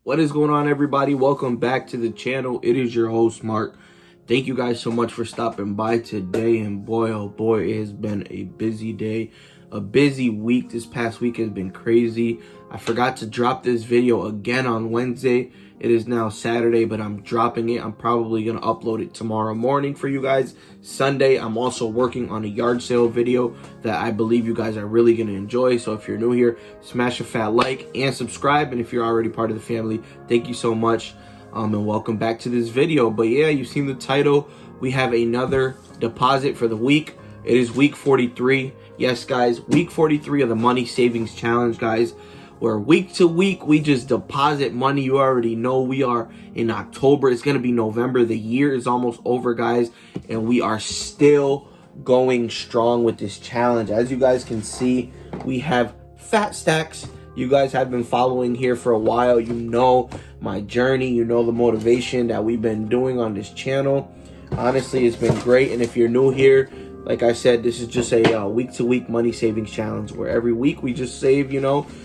What is going on, everybody? Welcome back to the channel. It is your host, Mark. Thank you guys so much for stopping by today. And boy, oh boy, it has been a busy day, a busy week. This past week has been crazy. I forgot to drop this video again on Wednesday. It is now Saturday, but I'm dropping it. I'm probably going to upload it tomorrow morning for you guys. Sunday, I'm also working on a yard sale video that I believe you guys are really going to enjoy. So if you're new here, smash a fat like and subscribe. And if you're already part of the family, thank you so much. And welcome back to this video. But yeah, you've seen the title. We have another deposit for the week. It is week 43. Yes, guys, week 43 of the Money Savings Challenge, guys. Where week to week, we just deposit money. You already know we are in October. It's going to be November. The year is almost over, guys. And we are still going strong with this challenge. As you guys can see, we have fat stacks. You guys have been following here for a while. You know my journey. You know the motivation that we've been doing on this channel. Honestly, it's been great. And if you're new here, like I said, this is just a week-to-week money savings challenge where every week we just save,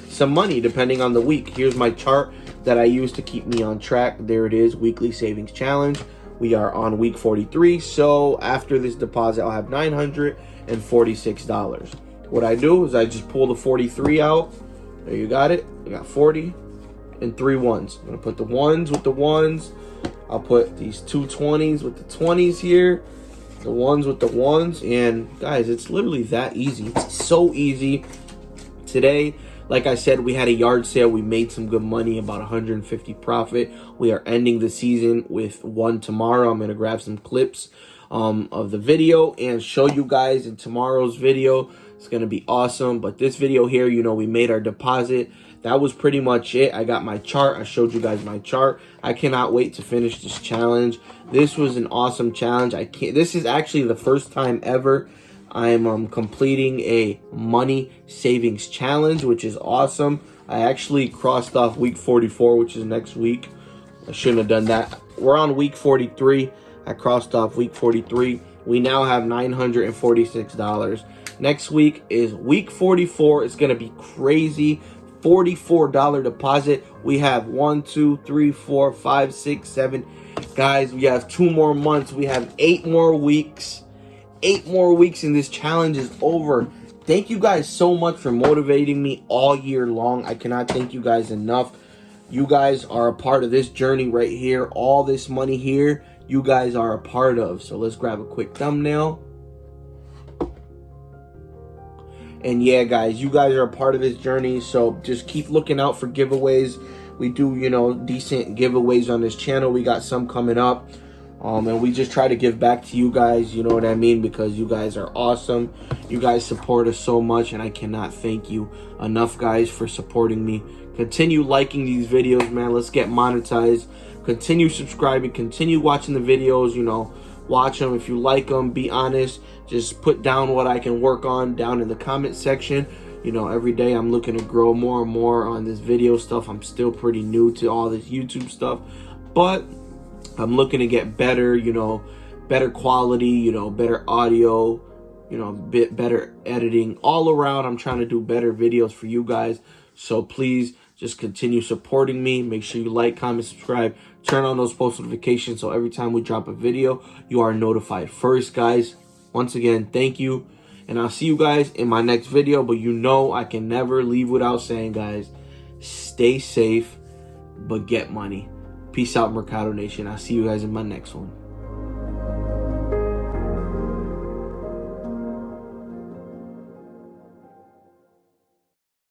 some money depending on the week. Here's my chart that I use to keep me on track. There it is, weekly savings challenge. We are on week 43. So after this deposit, I'll have $946. What I do is I just pull the 43 out. There you got it. I got 40 and 3 ones. I'm going to put the ones with the ones. I'll put these two 20s with the 20s here. The ones with the ones. And guys, it's literally that easy. It's so easy. Today, like I said, we had a yard sale. We made some good money, about 150 profit. We are ending the season with one tomorrow. I'm going to grab some clips of the video and show you guys in tomorrow's video. It's going to be awesome. But this video here, we made our deposit. That was pretty much it. I got my chart. I showed you guys my chart. I cannot wait to finish this challenge. This was an awesome challenge. This is actually the first time ever I'm completing a money savings challenge, which is awesome. I actually crossed off week 44, which is next week. I shouldn't have done that. We're on week 43. I crossed off week 43. We now have $946. Next week is week 44. It's going to be crazy. $44 deposit. We have 1, 2, 3, 4, 5, 6, 7. Guys, we have 2 more months. We have 8 more weeks. 8 more weeks and this challenge is over. Thank you guys so much for motivating me all year long. I cannot thank you guys enough. You guys are a part of this journey right here. All this money here, you guys are a part of. So let's grab a quick thumbnail. And yeah, guys, you guys are a part of this journey. So just keep looking out for giveaways. We do, decent giveaways on this channel. We got some coming up. And we just try to give back to you guys, you know what I mean? Because you guys are awesome. You guys support us so much. And I cannot thank you enough, guys, for supporting me. Continue liking these videos, man. Let's get monetized. Continue subscribing. Continue watching the videos, Watch them. If you like them, be honest. Just put down what I can work on down in the comment section. Every day I'm looking to grow more and more on this video stuff. I'm still pretty new to all this YouTube stuff. But I'm looking to get better, better quality, better audio, bit better editing. All around, I'm trying to do better videos for you guys. So please just continue supporting me. Make sure you like, comment, subscribe. Turn on those post notifications so every time we drop a video, you are notified first, guys. Once again, thank you. And I'll see you guys in my next video. But I can never leave without saying, guys, stay safe, but get money. Peace out, Mercado Nation. I'll see you guys in my next one.